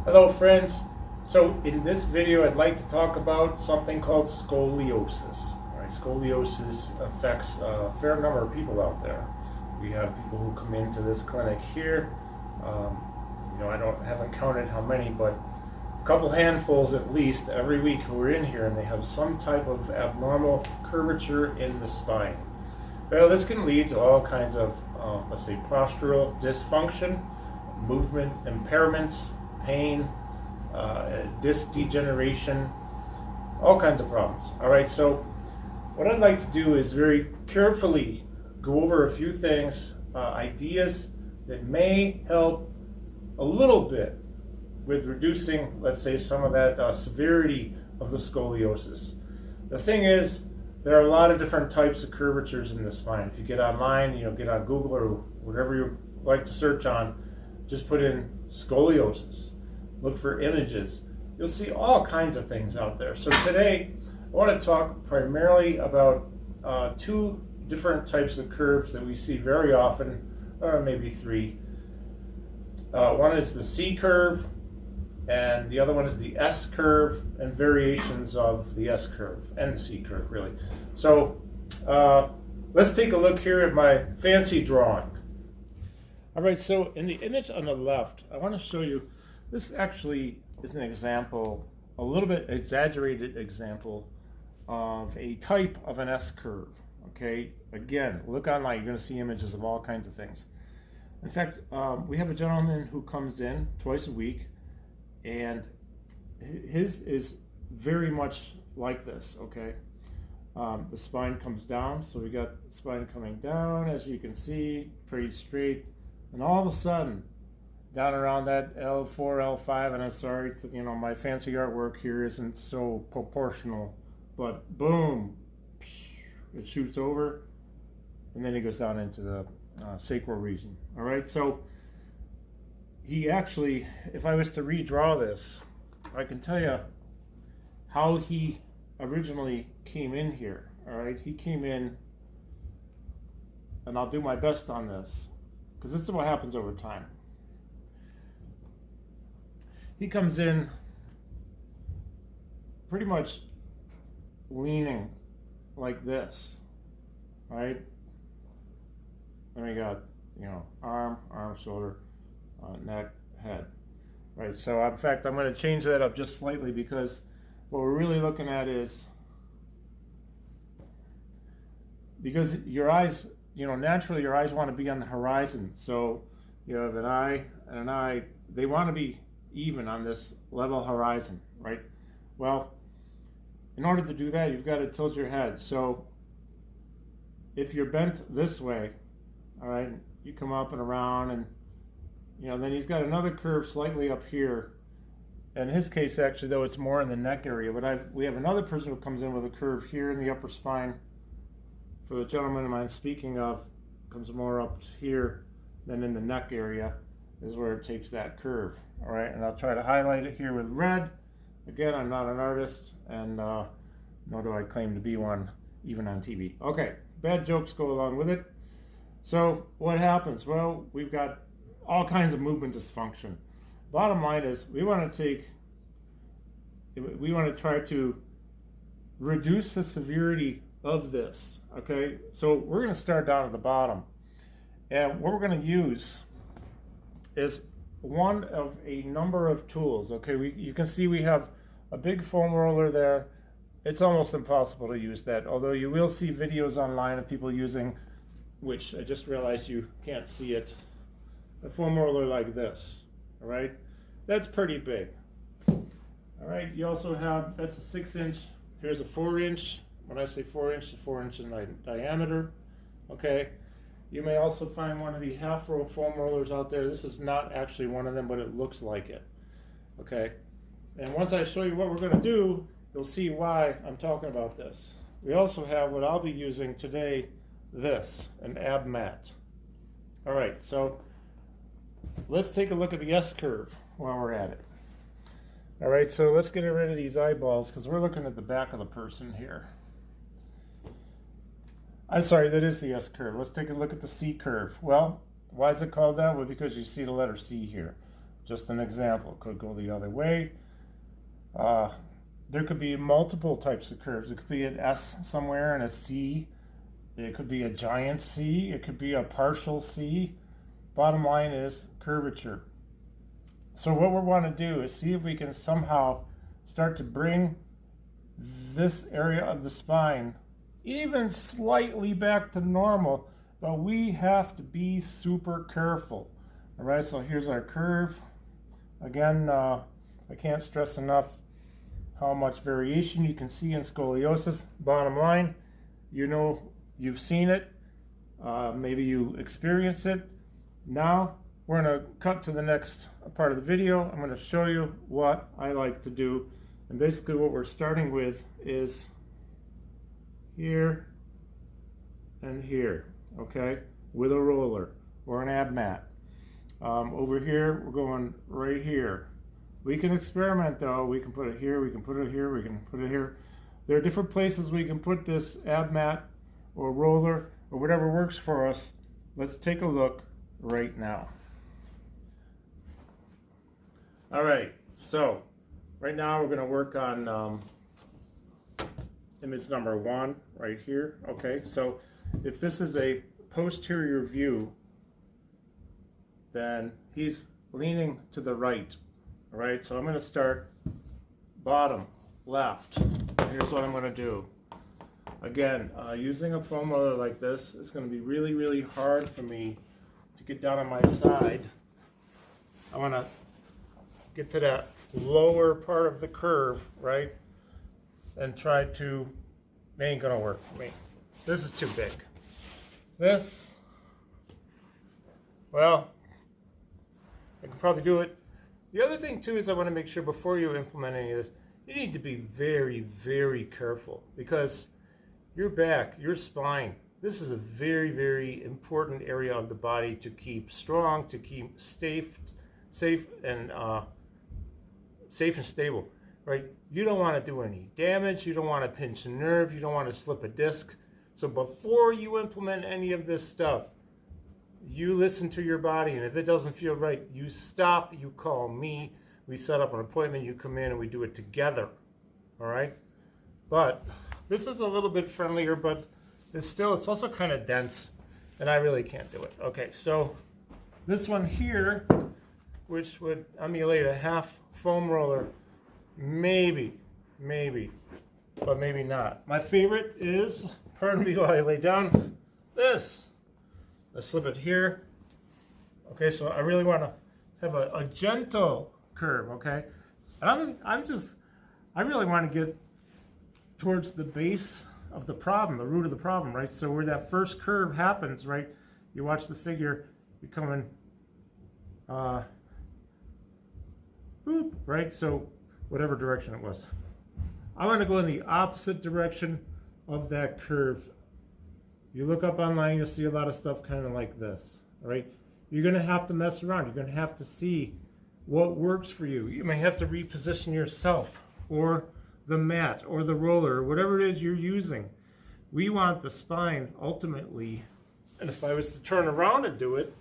Hello friends. So in this video I'd like to talk about something called scoliosis. All right, scoliosis affects a fair number of people out there. We have people who come into this clinic here. I haven't counted how many, but a couple handfuls at least every week who are in here, and they have some type of abnormal curvature in the spine. Well, this can lead to all kinds of, let's say, postural dysfunction, movement impairments, pain, disc degeneration, all kinds of problems. All right, so what I'd like to do is very carefully go over a few things, ideas that may help a little bit with reducing, let's say, some of that severity of the scoliosis. The thing is, there are a lot of different types of curvatures in the spine. If you get online, get on Google or whatever you like to search on, just put in scoliosis. Look for images. You'll see all kinds of things out there. So today, I want to talk primarily about two different types of curves that we see very often, or maybe three. One is the C curve, and the other one is the S curve, and variations of the S curve and the C curve, really. So let's take a look here at my fancy drawing. All right, so in the image on the left, I want to show you, this actually is an example, a little bit exaggerated example of a type of an S curve. Okay, again, look online, you're going to see images of all kinds of things. In fact, we have a gentleman who comes in twice a week, and his is very much like this, okay? The spine comes down, so we got the spine coming down, as you can see, pretty straight, and all of a sudden, down around that L4, L5, and I'm sorry, my fancy artwork here isn't so proportional, but boom, it shoots over, and then he goes down into the sacral region. All right, so he actually, if I was to redraw this, I can tell you how he originally came in here. All right, he came in, and I'll do my best on this, because this is what happens over time. He comes in pretty much leaning like this, right? Then we got, arm, shoulder, neck, head, right? So in fact, I'm going to change that up just slightly, because what we're really looking at is, because your eyes, naturally your eyes want to be on the horizon. So you have an eye and an eye, they want to be even on this level horizon, right? Well, in order to do that, you've got to tilt your head. So if you're bent this way, all right, you come up and around, and then he's got another curve slightly up here. In his case, actually, though, it's more in the neck area. But we have another person who comes in with a curve here in the upper spine. For the gentleman I'm speaking of, comes more up here than in the neck area is where it takes that curve. All right, and I'll try to highlight it here with red. Again, I'm not an artist, and nor do I claim to be one, even on TV. Okay, bad jokes go along with it. So what happens? Well, we've got all kinds of movement dysfunction. Bottom line is, we want to try to reduce the severity of this. Okay, so we're going to start down at the bottom, and what we're going to use is one of a number of tools. Okay, you can see we have a big foam roller there. It's almost impossible to use that, although you will see videos online of people using, which I just realized you can't see it, a foam roller like this. All right, that's pretty big. All right, you also have, that's a 6-inch, here's a 4-inch. When I say 4-inch, it's 4-inch in diameter. Okay, you may also find one of the half-roll foam rollers out there. This is not actually one of them, but it looks like it. Okay, and once I show you what we're going to do, you'll see why I'm talking about this. We also have what I'll be using today, an ab mat. All right, so let's take a look at the S curve while we're at it. All right, so let's get rid of these eyeballs, because we're looking at the back of the person here. I'm sorry, that is the S curve. Let's take a look at the C curve. Well, why is it called that? Well, because you see the letter C here. Just an example. It could go the other way. There could be multiple types of curves. It could be an S somewhere and a C. It could be a giant C. It could be a partial C. Bottom line is curvature. So what we want to do is see if we can somehow start to bring this area of the spine even slightly back to normal, but we have to be super careful. All right, so here's our curve. Again, I can't stress enough how much variation you can see in scoliosis. Bottom line, you know, you've seen it, maybe you experience it. Now we're going to cut to the next part of the video. I'm going to show you what I like to do. And basically what we're starting with is here and here, okay, with a roller or an ab mat. Over here, we're going right here. We can experiment though. We can put it here, we can put it here, we can put it here. There are different places we can put this ab mat or roller or whatever works for us. Let's take a look right now. All right, so right now we're going to work on image number 1 right here. Okay, so if this is a posterior view, then he's leaning to the right. All right, so I'm going to start bottom left. Here's what I'm going to do. Again, using a foam roller like this is going to be really, really hard for me to get down on my side. I want to get to that lower part of the curve, right? And try to, it ain't gonna work for me. This is too big. This, well, I can probably do it. The other thing too is I want to make sure before you implement any of this, you need to be very, very careful, because your back, your spine, this is a very, very important area of the body to keep strong, to keep safe and stable, right? You don't want to do any damage. You don't want to pinch a nerve. You don't want to slip a disc. So before you implement any of this stuff, you listen to your body, and if it doesn't feel right, you stop, you call me, we set up an appointment, you come in and we do it together, all right? But this is a little bit friendlier, but it's also kind of dense, and I really can't do it. Okay, so this one here, which would emulate a half foam roller, maybe, but maybe not. My favorite is, pardon me while I lay down, this. Let's slip it here. Okay, so I really want to have a gentle curve, okay? And I really want to get towards the base of the problem, the root of the problem, right? So where that first curve happens, right? You watch the figure, you're coming, boop, right? So whatever direction it was. I want to go in the opposite direction of that curve. You look up online, you'll see a lot of stuff kind of like this, all right? You're going to have to mess around. You're going to have to see what works for you. You may have to reposition yourself or the mat or the roller or whatever it is you're using. We want the spine ultimately, and if I was to turn around and do it,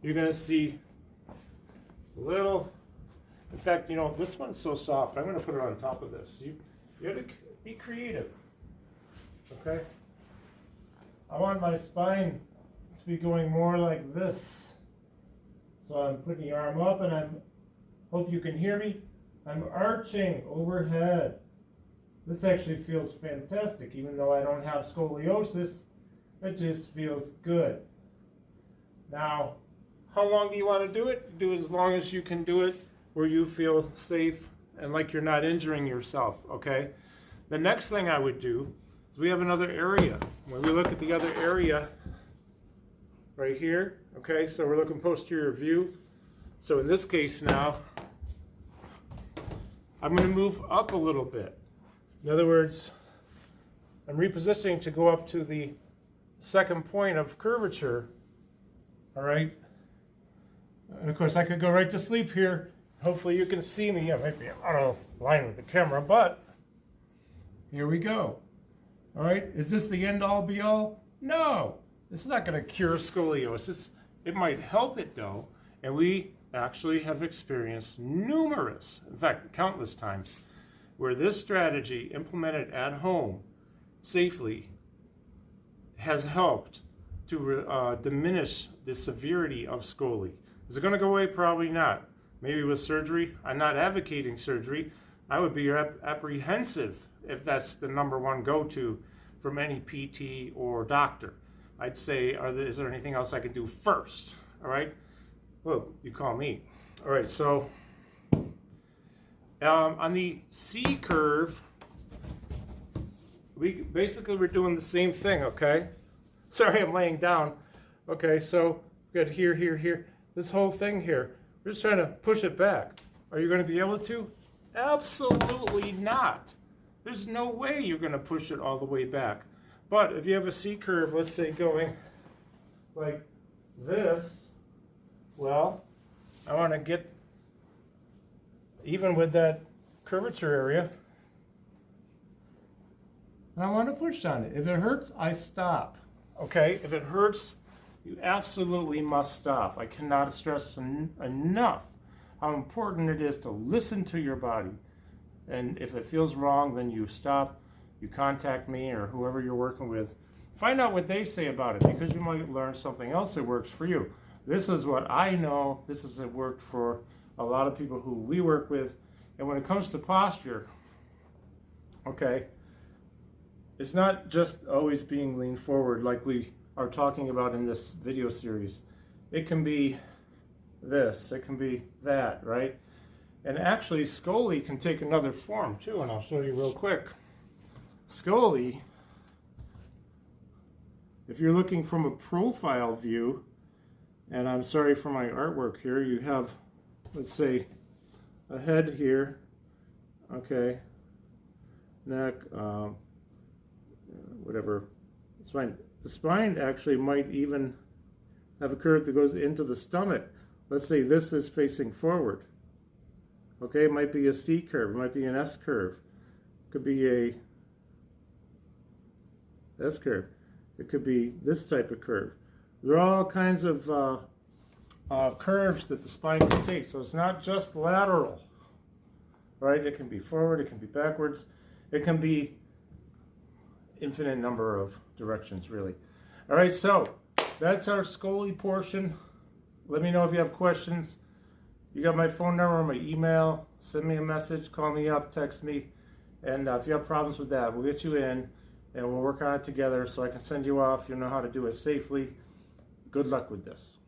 you're going to see a little, in fact, you know, this one's so soft, I'm going to put it on top of this. You have to be creative, okay? I want my spine to be going more like this. So I'm putting the arm up, and I'm, hope you can hear me, I'm arching overhead. This actually feels fantastic, even though I don't have scoliosis, it just feels good. Now, how long do you want to do it? Do as long as you can do it where you feel safe and like you're not injuring yourself, okay? The next thing I would do is we have another area. When we look at the other area right here, okay, so we're looking posterior view. So in this case now, I'm going to move up a little bit. In other words, I'm repositioning to go up to the second point of curvature, all right? And of course, I could go right to sleep here. Hopefully you can see me. I might be out of line with the camera, but here we go. All right, is this the end all be all? No, it's not going to cure scoliosis. It might help it though, and we actually have experienced numerous, in fact, countless times, where this strategy implemented at home safely has helped to diminish the severity of scoliosis. Is it going to go away? Probably not. Maybe with surgery. I'm not advocating surgery. I would be apprehensive if that's the number one go-to from any PT or doctor. I'd say, is there anything else I can do first? All right? Well, you call me. All right, so on the C curve, we're doing the same thing, okay? Sorry, I'm laying down. Okay, so we got here, here, here. This whole thing here, we're just trying to push it back. Are you going to be able to? Absolutely not. There's no way you're going to push it all the way back. But if you have a C curve, let's say going like this, well, I want to get even with that curvature area, and I want to push on it. If it hurts, I stop. Okay? If it hurts, you absolutely must stop. I cannot stress enough how important it is to listen to your body. And if it feels wrong, then you stop, you contact me or whoever you're working with. Find out what they say about it, because you might learn something else that works for you. This is what I know. This has worked for a lot of people who we work with. And when it comes to posture, okay, it's not just always being leaned forward like we are talking about in this video series. It can be this, it can be that, right? And actually, scoliosis can take another form too, and I'll show you real quick. Scoliosis, if you're looking from a profile view, and I'm sorry for my artwork here, you have, let's say, a head here, okay, neck, whatever, it's fine. The spine actually might even have a curve that goes into the stomach. Let's say this is facing forward. Okay, it might be a C curve, it might be an S curve, it could be a S curve, it could be this type of curve. There are all kinds of curves that the spine can take, so it's not just lateral, right? It can be forward, it can be backwards, it can be infinite number of directions, really. All right, so that's our scoliosis portion. Let me know if you have questions. You got my phone number, my email. Send me a message, call me up, text me. And if you have problems with that, we'll get you in and we'll work on it together so I can send you off. You know how to do it safely. Good luck with this.